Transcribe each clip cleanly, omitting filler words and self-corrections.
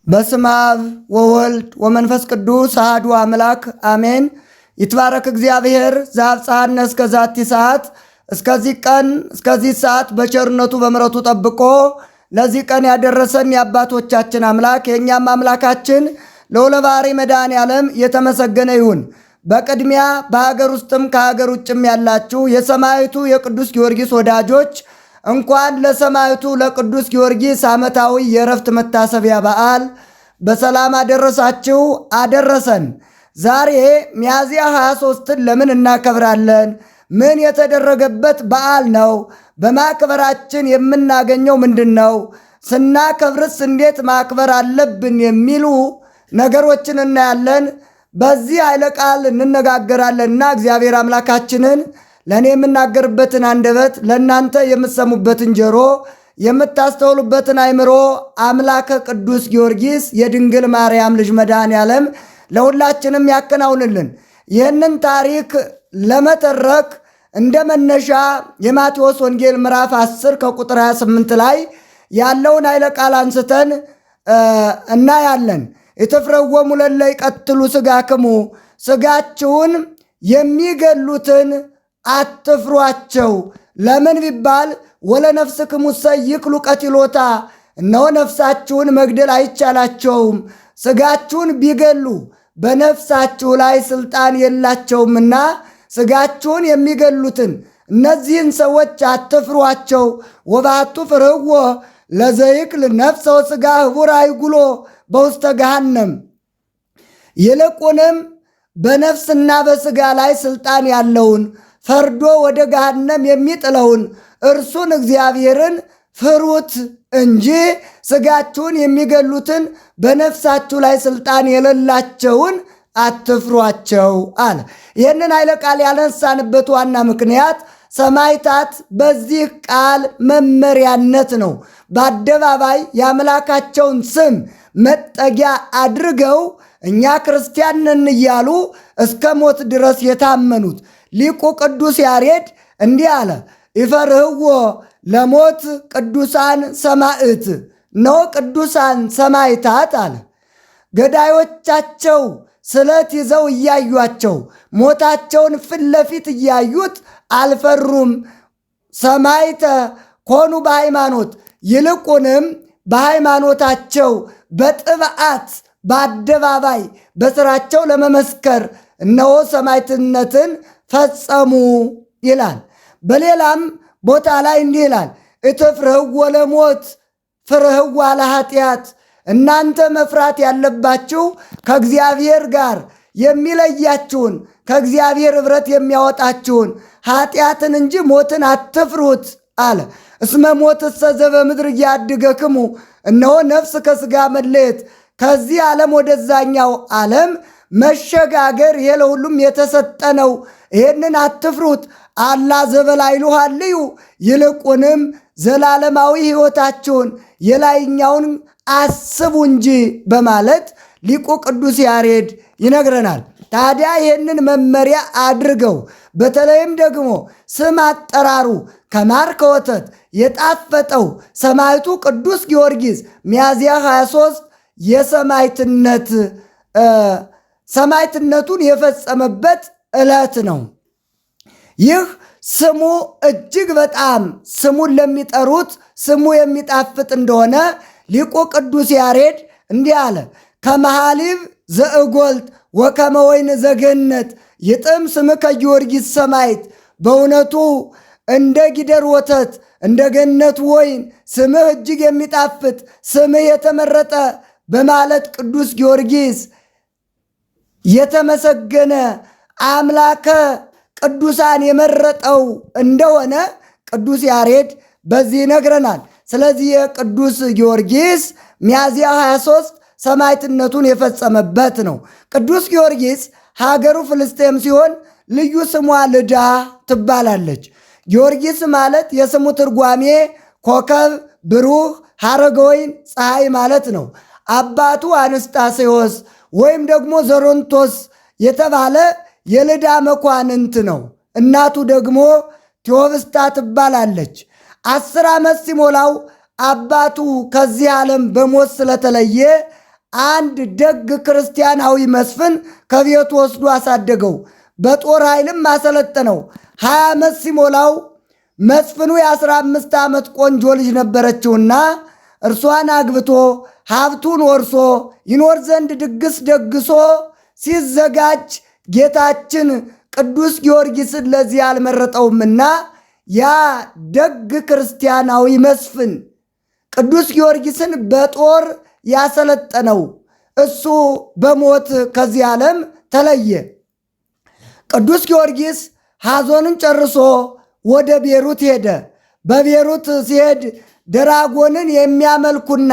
በስመ አብ ወወልድ ወመንፈስ ቅዱስ አሐዱ አምላክ አሜን። ይትባረክ እግዚአብሔር ዘአብጽሐነ እስከ ዛቲ ሰዓት። እስከዚህ ቀን እስከዚህ ሰዓት በቸርነቱ በምሕረቱ ጠብቆ ለዚህ ቀን ያደረሰን የአባቶቻችን አምላክ የእኛም አምላካችን ልዑለ ባሕርይ መድኃኔዓለም የተመሰገነ ይሁን። በቅድሚያ በሀገር ውስጥም ከሀገር ውጭም ያላችሁ የሰማዕቱ የቅዱስ ጊዮርጊስ ወዳጆች እንኳን ለሰማዕቱ ለቅዱስ ጊዮርጊስ ዓመታዊ የዕረፍት መታሰቢያ በዓል በሰላም አደረሳችሁ አደረሰን። ዛሬ ሚያዝያ 23ን ለምን እናከብራለን? ምን የተደረገበት በዓል ነው? በማክበራችን የምናገኘው ምንድን ነው? ስናከብርስ እንዴት ማክበር አለብን? የሚሉ ነገሮችን እናያለን። በዚህ ኃይለ ቃል እንነጋገራለንና እግዚአብሔር አምላካችንን ለእኔ የምናገርበትን አንደበት ለእናንተ የምትሰሙበትን ጆሮ የምታስተውሉበትን አእምሮ አምላከ ቅዱስ ጊዮርጊስ የድንግል ማርያም ልጅ መድኃኔዓለም ለሁላችንም ያከናውንልን። ይህንን ታሪክ ለመተረክ እንደ መነሻ የማቴዎስ ወንጌል ምዕራፍ 10 ከቁጥር 28 ላይ ያለውን ኃይለ ቃል አንስተን እናያለን። ኢትፍረወሙ ለእለ ይቀትሉ ሥጋክሙ፣ ሥጋችሁን የሚገሉትን አትፍሯቸው። ለምን ቢባል ወለነፍስክሙሰ ይክሉ ቀቲሎታ፣ እነሆ ነፍሳችሁን መግደል አይቻላቸውም። ሥጋችሁን ቢገሉ በነፍሳችሁ ላይ ሥልጣን የላቸውምና ሥጋችሁን የሚገሉትን እነዚህን ሰዎች አትፍሯቸው። ወባቱ ፍርህዎ ለዘይክል ነፍሰ ወሥጋ ህቡር አይጉሎ በውስተ ገሃነም፣ ይልቁንም በነፍስና በሥጋ ላይ ሥልጣን ያለውን ፈርዶ ወደ ገሃነም የሚጥለውን እርሱን እግዚአብሔርን ፍሩት እንጂ ሥጋችሁን የሚገሉትን በነፍሳችሁ ላይ ሥልጣን የሌላቸውን አትፍሯቸው አለ። ይህንን ኃይለ ቃል ያነሳንበት ዋና ምክንያት ሰማዕታት በዚህ ቃል መመሪያነት ነው። በአደባባይ የአምላካቸውን ስም መጠጊያ አድርገው እኛ ክርስቲያን ነን እያሉ እስከ ሞት ድረስ የታመኑት ሊቁ ቅዱስ ያሬድ እንዲህ አለ። ይፈርህዎ ለሞት ቅዱሳን ሰማዕት ነው። ቅዱሳን ሰማዕታት አለ ገዳዮቻቸው ስለት ይዘው እያዩቸው ሞታቸውን ፊት ለፊት እያዩት አልፈሩም። ሰማዕተ ኮኑ በሃይማኖት፣ ይልቁንም በሃይማኖታቸው በጥብዓት በአደባባይ በሥራቸው ለመመስከር እነሆ ሰማዕትነትን ፈጸሙ ይላል። በሌላም ቦታ ላይ እንዲህ ይላል፣ እትፍርህዎ ለሞት ፍርህዋ ለኃጢአት። እናንተ መፍራት ያለባችሁ ከእግዚአብሔር ጋር የሚለያችሁን ከእግዚአብሔር ኅብረት የሚያወጣችሁን ኃጢአትን እንጂ ሞትን አትፍሩት አለ። እስመ ሞትሰ ዘበምድር እያድገክሙ፣ እነሆ ነፍስ ከሥጋ መለየት ከዚህ ዓለም ወደዛኛው ዓለም መሸጋገር ይሄ ለሁሉም የተሰጠ ነው። ይህንን አትፍሩት። አላ ዘበላይሉ ሀልዩ፣ ይልቁንም ዘላለማዊ ሕይወታችሁን የላይኛውን አስቡ እንጂ በማለት ሊቁ ቅዱስ ያሬድ ይነግረናል። ታዲያ ይህንን መመሪያ አድርገው በተለይም ደግሞ ስም አጠራሩ ከማር ከወተት የጣፈጠው ሰማዕቱ ቅዱስ ጊዮርጊስ ሚያዝያ 23 ሰማዕትነቱን የፈጸመበት ዕለት ነው። ይህ ስሙ እጅግ በጣም ስሙን ለሚጠሩት ስሙ የሚጣፍጥ እንደሆነ ሊቁ ቅዱስ ያሬድ እንዲህ አለ። ከመሃሊብ ዘእጎልት ወከመ ወይን ዘገነት ይጥም ስምከ ጊዮርጊስ ሰማዕት፣ በእውነቱ እንደ ጊደር ወተት እንደ ገነት ወይን ስምህ እጅግ የሚጣፍጥ ስምህ የተመረጠ በማለት ቅዱስ ጊዮርጊስ የተመሰገነ አምላከ ቅዱሳን የመረጠው እንደሆነ ቅዱስ ያሬድ በዚህ ይነግረናል። ስለዚህ የቅዱስ ጊዮርጊስ ሚያዝያ 23 ሰማዕትነቱን የፈጸመበት ነው። ቅዱስ ጊዮርጊስ ሀገሩ ፍልስጤም ሲሆን ልዩ ስሟ ልዳ ትባላለች። ጊዮርጊስ ማለት የስሙ ትርጓሜ ኮከብ፣ ብሩህ፣ ሐረገ ወይን፣ ፀሐይ ማለት ነው። አባቱ አንስጣሴዎስ ወይም ደግሞ ዘሮንቶስ የተባለ የልዳ መኳንንት ነው። እናቱ ደግሞ ቴዎብስታ ትባላለች። 10 ዓመት ሲሞላው አባቱ ከዚህ ዓለም በሞት ስለተለየ አንድ ደግ ክርስቲያናዊ መስፍን ከቤቱ ወስዶ አሳደገው። በጦር ኃይልም አሰለጠነው። 20 ዓመት ሲሞላው መስፍኑ የ15 ዓመት ቆንጆ ልጅ ነበረችውና እርሷን አግብቶ ሀብቱን ወርሶ ይኖር ዘንድ ድግስ ደግሶ ሲዘጋጅ ጌታችን ቅዱስ ጊዮርጊስን ለዚህ አልመረጠውምና ያ ደግ ክርስቲያናዊ መስፍን ቅዱስ ጊዮርጊስን በጦር ያሰለጠነው እሱ በሞት ከዚህ ዓለም ተለየ። ቅዱስ ጊዮርጊስ ሐዘኑን ጨርሶ ወደ ቤሩት ሄደ። በቤሩት ሲሄድ ድራጎንን የሚያመልኩና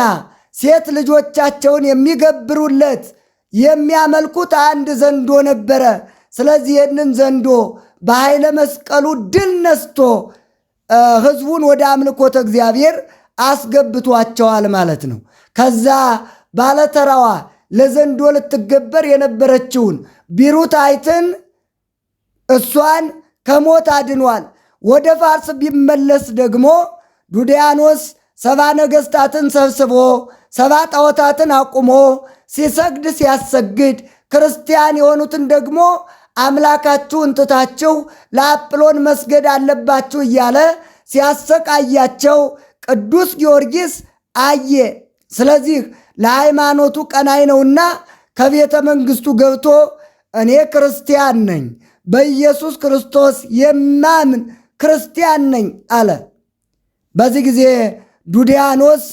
ሴት ልጆቻቸውን የሚገብሩለት የሚያመልኩት አንድ ዘንዶ ነበረ። ስለዚህ ይህንን ዘንዶ በኃይለ መስቀሉ ድል ነስቶ ሕዝቡን ወደ አምልኮተ እግዚአብሔር አስገብቷቸዋል ማለት ነው። ከዛ ባለተራዋ ለዘንዶ ልትገበር የነበረችውን ቢሩታይትን እሷን ከሞት አድኗል። ወደ ፋርስ ቢመለስ ደግሞ ዱድያኖስ 70 ነገሥታትን ሰብስቦ 70 ጣዖታትን አቁሞ ሲሰግድ ሲያሰግድ ክርስቲያን የሆኑትን ደግሞ አምላካችሁን ትታችሁ ለአጵሎን መስገድ አለባችሁ እያለ ሲያሰቃያቸው ቅዱስ ጊዮርጊስ አየ። ስለዚህ ለሃይማኖቱ ቀናይ ነውና ከቤተ መንግሥቱ ገብቶ እኔ ክርስቲያን ነኝ፣ በኢየሱስ ክርስቶስ የማምን ክርስቲያን ነኝ አለ። በዚህ ጊዜ ዱድያኖስ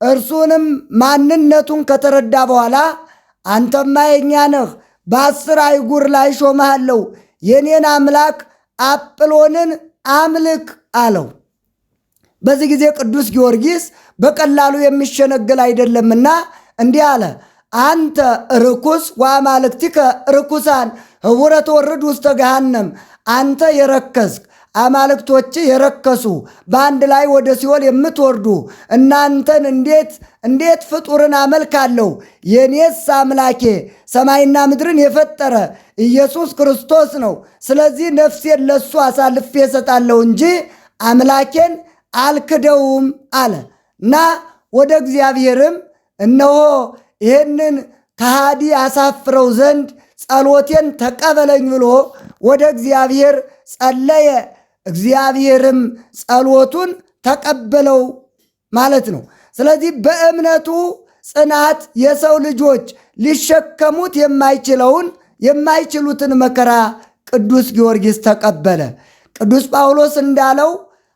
እርሱንም ማንነቱን ከተረዳ በኋላ አንተማ የኛ ነህ፣ በ10 አይጉር ላይ ሾመሃለሁ፣ የኔን አምላክ አጵሎንን አምልክ አለው። በዚህ ጊዜ ቅዱስ ጊዮርጊስ በቀላሉ የሚሸነገል አይደለምና እንዲህ አለ፣ አንተ ርኩስ ወአማልክቲከ ርኩሳን ህቡረ ተወርድ ውስተ ገሃነም፣ አንተ የረከስክ አማልክቶች የረከሱ በአንድ ላይ ወደ ሲኦል የምትወርዱ እናንተን እንዴት ፍጡርን አመልካለሁ? የኔስ አምላኬ ሰማይና ምድርን የፈጠረ ኢየሱስ ክርስቶስ ነው። ስለዚህ ነፍሴን ለሱ አሳልፌ እሰጣለሁ እንጂ አምላኬን አልክደውም አለ እና ወደ እግዚአብሔርም እነሆ ይህንን ከሃዲ አሳፍረው ዘንድ ጸሎቴን ተቀበለኝ ብሎ ወደ እግዚአብሔር ጸለየ። እግዚአብሔርም ጸሎቱን ተቀበለው ማለት ነው። ስለዚህ በእምነቱ ጽናት የሰው ልጆች ሊሸከሙት የማይችሉትን መከራ ቅዱስ ጊዮርጊስ ተቀበለ። ቅዱስ ጳውሎስ እንዳለው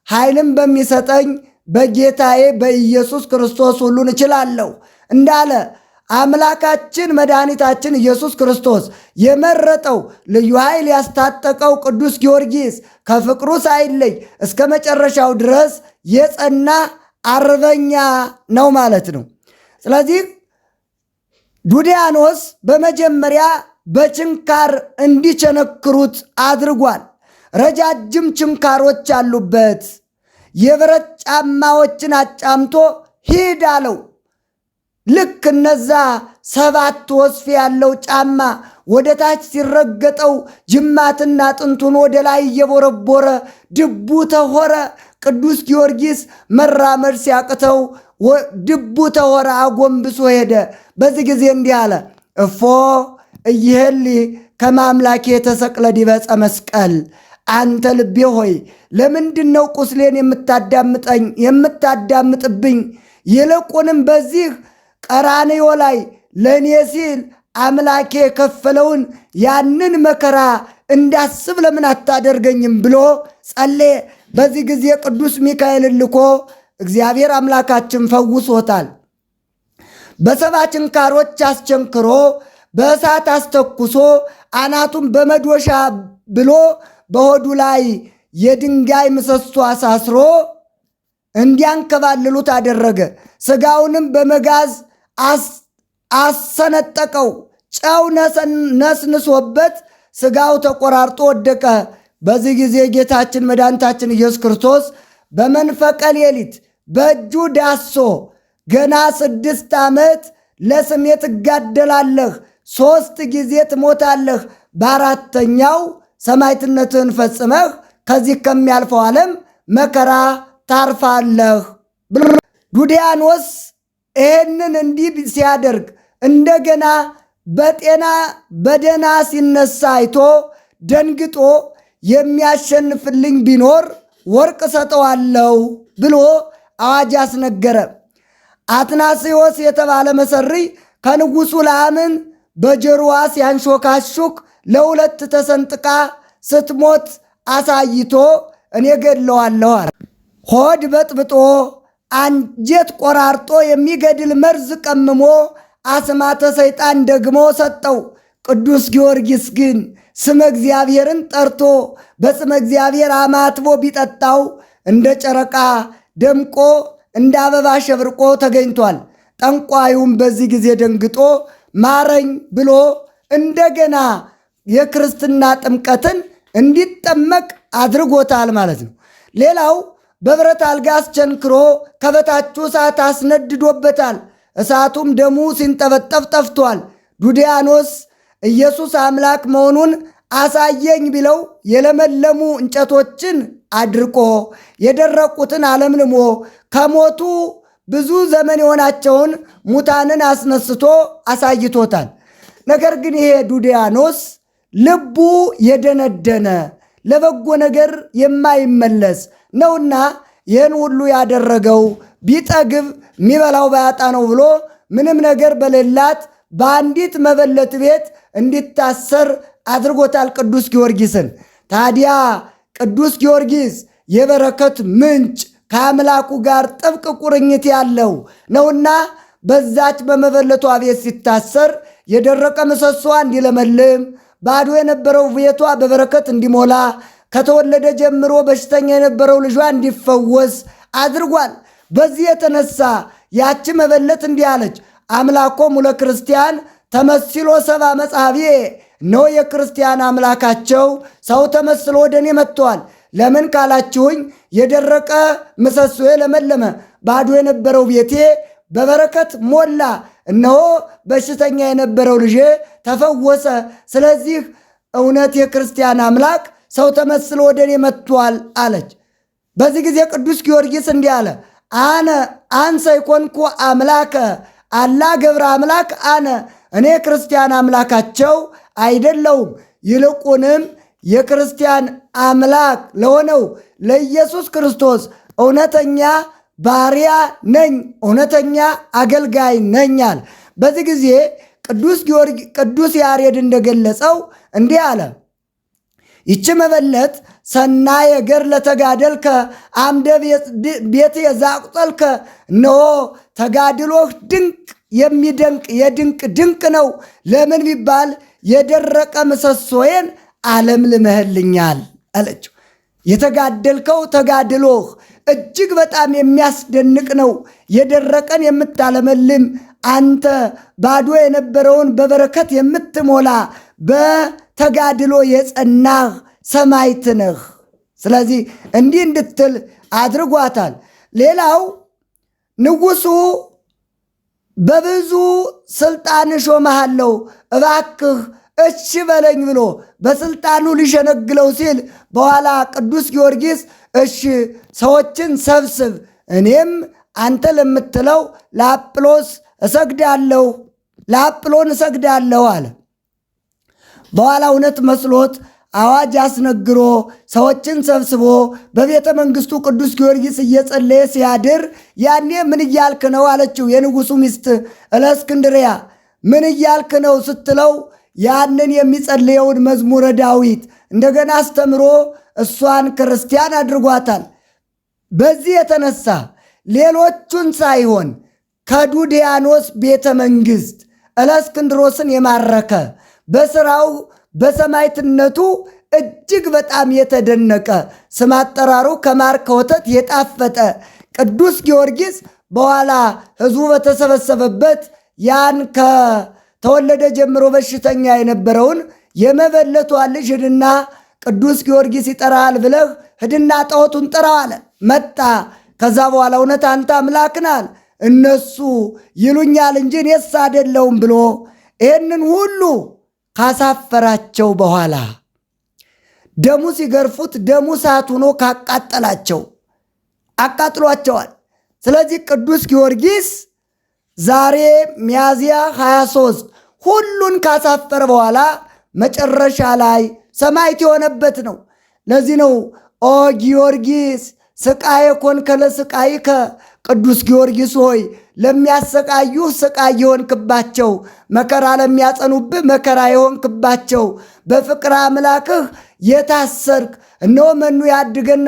ኃይልን በሚሰጠኝ በጌታዬ በኢየሱስ ክርስቶስ ሁሉን እችላለሁ እንዳለ አምላካችን መድኃኒታችን ኢየሱስ ክርስቶስ የመረጠው ልዩ ኃይል ያስታጠቀው ቅዱስ ጊዮርጊስ ከፍቅሩ ሳይለይ እስከ መጨረሻው ድረስ የጸና አርበኛ ነው ማለት ነው። ስለዚህ ዱድያኖስ በመጀመሪያ በችንካር እንዲቸነክሩት አድርጓል። ረጃጅም ችንካሮች አሉበት። የብረት ጫማዎችን አጫምቶ ሂድ አለው። ልክ እነዛ 7 ወስፌ ያለው ጫማ ወደ ታች ሲረገጠው ጅማትና ጥንቱን ወደ ላይ እየቦረቦረ ድቡ ተሆረ። ቅዱስ ጊዮርጊስ መራመድ ሲያቅተው ድቡ ተሆረ፣ አጎንብሶ ሄደ። በዚህ ጊዜ እንዲህ አለ፣ እፎ እይህሊ ከማምላኬ የተሰቅለ ዲበ ዕፀ መስቀል። አንተ ልቤ ሆይ ለምንድን ነው ቁስሌን የምታዳምጥብኝ? ይልቁንም በዚህ ቀራንዮ ላይ ለእኔ ሲል አምላኬ የከፈለውን ያንን መከራ እንዳስብ ለምን አታደርገኝም ብሎ ጸለየ። በዚህ ጊዜ ቅዱስ ሚካኤልን ልኮ እግዚአብሔር አምላካችን ፈውሶታል። በ7 ችንካሮች አስቸንክሮ በእሳት አስተኩሶ አናቱን በመዶሻ ብሎ በሆዱ ላይ የድንጋይ ምሰሶ አሳስሮ እንዲያንከባልሉት አደረገ። ሥጋውንም በመጋዝ አሰነጠቀው። ጨው ነስንሶበት ሥጋው ተቆራርጦ ወደቀ። በዚህ ጊዜ ጌታችን መድኃኒታችን ኢየሱስ ክርስቶስ በመንፈቀ ሌሊት በእጁ ዳሶ ገና 6 ዓመት ለስሜ ትጋደላለህ፣ 3 ጊዜ ትሞታለህ፣ በ4ተኛው ሰማዕትነትህን ፈጽመህ ከዚህ ከሚያልፈው ዓለም መከራ ታርፋለህ። ዱድያኖስ ይህንን እንዲህ ሲያደርግ እንደገና በጤና በደና ሲነሳ አይቶ ደንግጦ የሚያሸንፍልኝ ቢኖር ወርቅ ሰጠዋለሁ ብሎ አዋጅ አስነገረ። አትናስዮስ የተባለ መሰሪ ከንጉሡ ለአምን በጆሮዋ ሲያንሾካሹክ ለሁለት ተሰንጥቃ ስትሞት አሳይቶ እኔ ገድለዋለሁ አለ። ሆድ በጥብጦ አንጀት ቆራርጦ የሚገድል መርዝ ቀምሞ አስማተ ሰይጣን ደግሞ ሰጠው። ቅዱስ ጊዮርጊስ ግን ስመ እግዚአብሔርን ጠርቶ በስመ እግዚአብሔር አማትቦ ቢጠጣው እንደ ጨረቃ ደምቆ እንደ አበባ ሸብርቆ ተገኝቷል። ጠንቋዩም በዚህ ጊዜ ደንግጦ ማረኝ ብሎ እንደገና የክርስትና ጥምቀትን እንዲጠመቅ አድርጎታል ማለት ነው። ሌላው በብረት አልጋ አስቸንክሮ ከበታቹ እሳት አስነድዶበታል። እሳቱም ደሙ ሲንጠበጠብ ጠፍቷል። ዱድያኖስ ኢየሱስ አምላክ መሆኑን አሳየኝ ቢለው የለመለሙ እንጨቶችን አድርቆ የደረቁትን አለምልሞ ከሞቱ ብዙ ዘመን የሆናቸውን ሙታንን አስነስቶ አሳይቶታል። ነገር ግን ይሄ ዱድያኖስ ልቡ የደነደነ ለበጎ ነገር የማይመለስ ነውና ይህን ሁሉ ያደረገው ቢጠግብ የሚበላው ባያጣ ነው ብሎ ምንም ነገር በሌላት በአንዲት መበለት ቤት እንዲታሰር አድርጎታል ቅዱስ ጊዮርጊስን። ታዲያ ቅዱስ ጊዮርጊስ የበረከት ምንጭ ከአምላኩ ጋር ጥብቅ ቁርኝት ያለው ነውና በዛች በመበለቷ ቤት ሲታሰር የደረቀ ምሰሶዋ እንዲለመልም፣ ባዶ የነበረው ቤቷ በበረከት እንዲሞላ፣ ከተወለደ ጀምሮ በሽተኛ የነበረው ልጇ እንዲፈወስ አድርጓል። በዚህ የተነሳ ያቺ መበለት እንዲህ አለች፣ አምላኮሙ ለክርስቲያን ተመስሎ ሰብአ መጽሐብየ። እነሆ የክርስቲያን አምላካቸው ሰው ተመስሎ ወደ እኔ መጥተዋል። ለምን ካላችሁኝ የደረቀ ምሰሶ ለመለመ፣ ባዶ የነበረው ቤቴ በበረከት ሞላ፣ እነሆ በሽተኛ የነበረው ልጄ ተፈወሰ። ስለዚህ እውነት የክርስቲያን አምላክ ሰው ተመስሎ ወደ እኔ መጥቷል አለች። በዚህ ጊዜ ቅዱስ ጊዮርጊስ እንዲህ አለ፣ አንሰ ይኮንኩ አምላከ አላ ገብረ አምላክ አነ፣ እኔ ክርስቲያን አምላካቸው አይደለውም፣ ይልቁንም የክርስቲያን አምላክ ለሆነው ለኢየሱስ ክርስቶስ እውነተኛ ባሪያ ነኝ፣ እውነተኛ አገልጋይ ነኛል። በዚህ ጊዜ ቅዱስ ያሬድ እንደገለጸው እንዲህ አለ፣ ይቺ መበለት ሰናየ ገድለ ተጋደልከ አምደ ቤት የዛቁጠልከ፣ እነሆ ተጋድሎህ ድንቅ የሚደንቅ የድንቅ ድንቅ ነው። ለምን ቢባል የደረቀ ምሰሶዬን አለምልመህልኛል አለችው። የተጋደልከው ተጋድሎህ እጅግ በጣም የሚያስደንቅ ነው። የደረቀን የምታለመልም አንተ ባዶ የነበረውን በበረከት የምትሞላ በተጋድሎ የጸናህ ሰማዕት ነህ። ስለዚህ እንዲህ እንድትል አድርጓታል። ሌላው ንጉሡ በብዙ ስልጣን ሾመሃለሁ እባክህ እሺ በለኝ ብሎ በስልጣኑ ሊሸነግለው ሲል በኋላ ቅዱስ ጊዮርጊስ እሺ ሰዎችን ሰብስብ፣ እኔም አንተ ለምትለው ለአጵሎን እሰግዳለሁ አለ። በኋላ እውነት መስሎት አዋጅ አስነግሮ ሰዎችን ሰብስቦ በቤተ መንግስቱ ቅዱስ ጊዮርጊስ እየጸለየ ሲያድር ያኔ ምን እያልክ ነው አለችው የንጉሡ ሚስት እለእስክንድርያ። ምን እያልክ ነው ስትለው ያንን የሚጸልየውን መዝሙረ ዳዊት እንደገና አስተምሮ እሷን ክርስቲያን አድርጓታል። በዚህ የተነሳ ሌሎቹን ሳይሆን ከዱድያኖስ ቤተ መንግሥት እለእስክንድሮስን የማረከ በሥራው በሰማዕትነቱ እጅግ በጣም የተደነቀ ስም አጠራሩ ከማር ከወተት የጣፈጠ ቅዱስ ጊዮርጊስ በኋላ ሕዝቡ በተሰበሰበበት ያን ከተወለደ ጀምሮ በሽተኛ የነበረውን የመበለቷን ልጅ ሂድና ቅዱስ ጊዮርጊስ ይጠራሃል ብለህ ሂድና ጣዖቱን ጥራው አለ። መጣ። ከዛ በኋላ እውነት አንተ አምላክ ነህ፣ እነሱ ይሉኛል እንጂ እኔስ አይደለሁም ብሎ ይህንን ሁሉ ካሳፈራቸው በኋላ ደሙ ሲገርፉት ደሙ እሳት ሆኖ ካቃጠላቸው አቃጥሏቸዋል። ስለዚህ ቅዱስ ጊዮርጊስ ዛሬ ሚያዝያ 23 ሁሉን ካሳፈረ በኋላ መጨረሻ ላይ ሰማዕት የሆነበት ነው። ለዚህ ነው ኦ ጊዮርጊስ ስቃየ ኮንከ ለስቃይከ፣ ቅዱስ ጊዮርጊስ ሆይ ለሚያሰቃዩህ ስቃይ የሆንክባቸው፣ መከራ ለሚያጸኑብህ መከራ የሆንክባቸው፣ በፍቅር አምላክህ የታሰርክ እነሆ መኑ ያድገን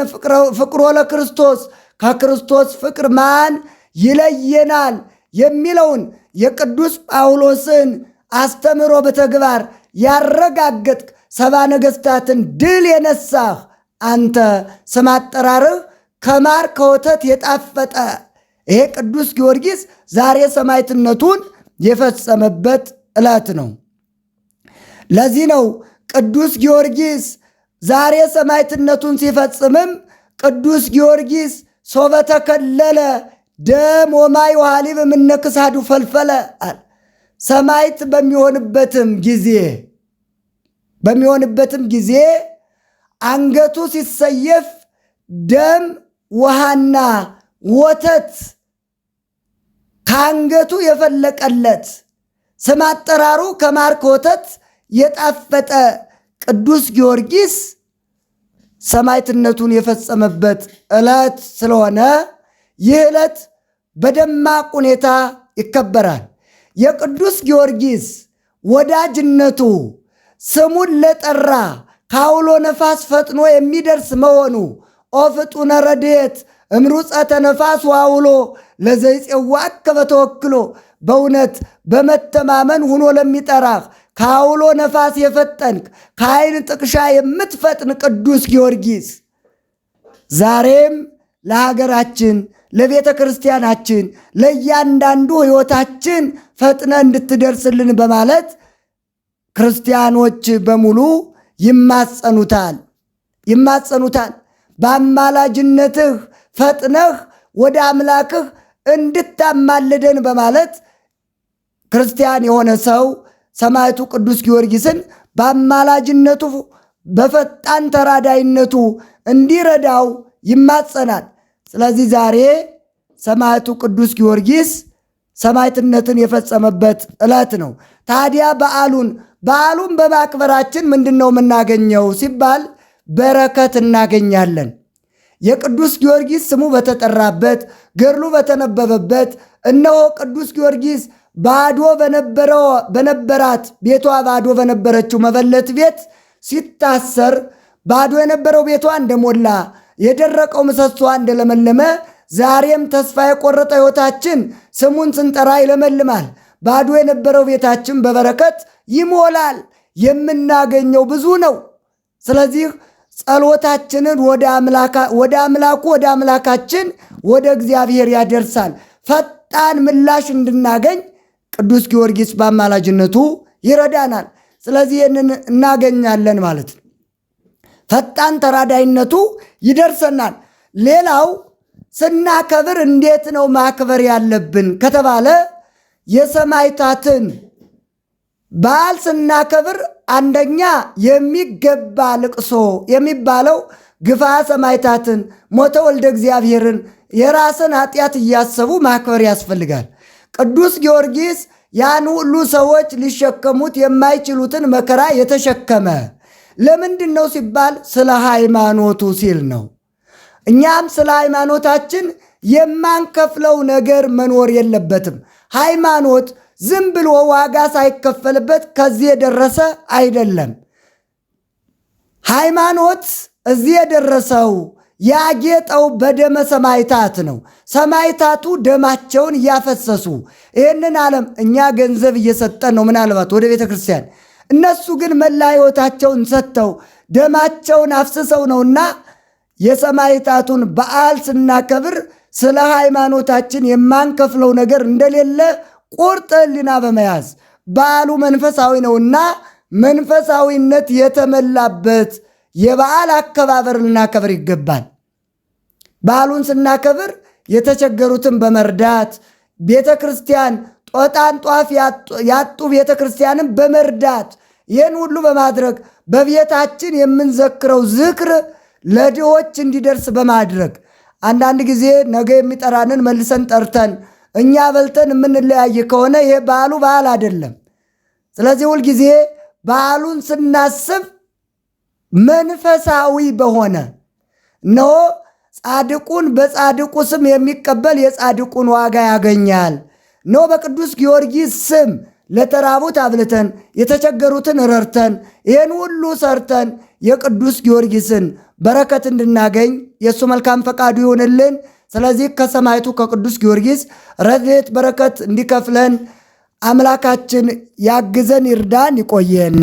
ፍቅሮ ለክርስቶስ፣ ከክርስቶስ ፍቅር ማን ይለየናል የሚለውን የቅዱስ ጳውሎስን አስተምሮ በተግባር ያረጋገጥክ ሰባ ነገሥታትን ድል የነሳህ አንተ ስም አጠራርህ ከማር ከወተት የጣፈጠ ይሄ ቅዱስ ጊዮርጊስ ዛሬ ሰማዕትነቱን የፈጸመበት ዕለት ነው። ለዚህ ነው ቅዱስ ጊዮርጊስ ዛሬ ሰማዕትነቱን ሲፈጽምም ቅዱስ ጊዮርጊስ ሶበ ተከለለ ደም ወማይ ወሃሊብ እምነ ክሳዱ ፈልፈለ። ሰማዕት በሚሆንበትም ጊዜ አንገቱ ሲሰየፍ ደም ውሃና ወተት ከአንገቱ የፈለቀለት ስም አጠራሩ ከማር ከወተት የጣፈጠ ቅዱስ ጊዮርጊስ ሰማዕትነቱን የፈጸመበት ዕለት ስለሆነ ይህ ዕለት በደማቅ ሁኔታ ይከበራል። የቅዱስ ጊዮርጊስ ወዳጅነቱ ስሙን ለጠራ ከአውሎ ነፋስ ፈጥኖ የሚደርስ መሆኑ ኦ ፍጡነ ረድኤት እምሩፀተ ነፋስ ወአውሎ ለዘይፄዋከ በተወክሎ፣ በእውነት በመተማመን ሁኖ ለሚጠራህ ከአውሎ ነፋስ የፈጠንክ ከዓይን ጥቅሻ የምትፈጥን ቅዱስ ጊዮርጊስ ዛሬም ለሀገራችን ለቤተ ክርስቲያናችን ለእያንዳንዱ ሕይወታችን ፈጥነ እንድትደርስልን በማለት ክርስቲያኖች በሙሉ ይማጸኑታል። በአማላጅነትህ ፈጥነህ ወደ አምላክህ እንድታማልደን በማለት ክርስቲያን የሆነ ሰው ሰማዕቱ ቅዱስ ጊዮርጊስን በአማላጅነቱ በፈጣን ተራዳይነቱ እንዲረዳው ይማጸናል። ስለዚህ ዛሬ ሰማዕቱ ቅዱስ ጊዮርጊስ ሰማዕትነትን የፈጸመበት ዕለት ነው። ታዲያ በዓሉን በማክበራችን ምንድን ነው የምናገኘው ሲባል በረከት እናገኛለን። የቅዱስ ጊዮርጊስ ስሙ በተጠራበት ገድሉ በተነበበበት እነሆ ቅዱስ ጊዮርጊስ ቤቷ ባዶ በነበረችው መበለት ቤት ሲታሰር ባዶ የነበረው ቤቷ እንደሞላ የደረቀው ምሰሷ እንደለመለመ ዛሬም ተስፋ የቆረጠ ሕይወታችን ስሙን ስንጠራ ይለመልማል። ባዶ የነበረው ቤታችን በበረከት ይሞላል። የምናገኘው ብዙ ነው። ስለዚህ ጸሎታችንን ወደ አምላካችን ወደ እግዚአብሔር ያደርሳል። ፈጣን ምላሽ እንድናገኝ ቅዱስ ጊዮርጊስ በአማላጅነቱ ይረዳናል። ስለዚህ ይህንን እናገኛለን ማለት ነው። ፈጣን ተራዳይነቱ ይደርሰናል። ሌላው ስናከብር እንዴት ነው ማክበር ያለብን ከተባለ የሰማዕታትን በዓል ስናከብር አንደኛ የሚገባ ልቅሶ የሚባለው ግፋ ሰማዕታትን ሞተ ወልደ እግዚአብሔርን የራስን ኃጢአት እያሰቡ ማክበር ያስፈልጋል። ቅዱስ ጊዮርጊስ ያን ሁሉ ሰዎች ሊሸከሙት የማይችሉትን መከራ የተሸከመ ለምንድን ነው ሲባል ስለ ሃይማኖቱ ሲል ነው። እኛም ስለ ሃይማኖታችን የማንከፍለው ነገር መኖር የለበትም። ሃይማኖት ዝም ብሎ ዋጋ ሳይከፈልበት ከዚህ የደረሰ አይደለም። ሃይማኖት እዚህ የደረሰው ያጌጠው በደመ ሰማዕታት ነው። ሰማዕታቱ ደማቸውን እያፈሰሱ ይህንን ዓለም እኛ ገንዘብ እየሰጠን ነው ምናልባት ወደ ቤተ ክርስቲያን፣ እነሱ ግን መላ ሕይወታቸውን ሰጥተው ደማቸውን አፍስሰው ነውና የሰማዕታቱን በዓል ስናከብር ስለ ሃይማኖታችን የማንከፍለው ነገር እንደሌለ ቁርጥ ሕሊና በመያዝ በዓሉ መንፈሳዊ ነውና መንፈሳዊነት የተመላበት የበዓል አከባበር ልናከብር ይገባል። በዓሉን ስናከብር የተቸገሩትን በመርዳት ቤተ ክርስቲያን ጦጣን ጧፍ ያጡ ቤተ ክርስቲያንን በመርዳት ይህን ሁሉ በማድረግ በቤታችን የምንዘክረው ዝክር ለድሆች እንዲደርስ በማድረግ አንዳንድ ጊዜ ነገ የሚጠራንን መልሰን ጠርተን እኛ በልተን የምንለያይ ከሆነ ይሄ በዓል አይደለም። ስለዚህ ሁልጊዜ በዓሉን ስናስብ መንፈሳዊ በሆነ እነሆ ጻድቁን በጻድቁ ስም የሚቀበል የጻድቁን ዋጋ ያገኛል። እነሆ በቅዱስ ጊዮርጊስ ስም ለተራቡት አብልተን የተቸገሩትን ረድተን ይህን ሁሉ ሰርተን የቅዱስ ጊዮርጊስን በረከት እንድናገኝ የእሱ መልካም ፈቃዱ ይሆንልን። ስለዚህ ከሰማዕቱ ከቅዱስ ጊዮርጊስ ረድኤት በረከት እንዲከፍለን አምላካችን ያግዘን፣ ይርዳን፣ ይቆየን።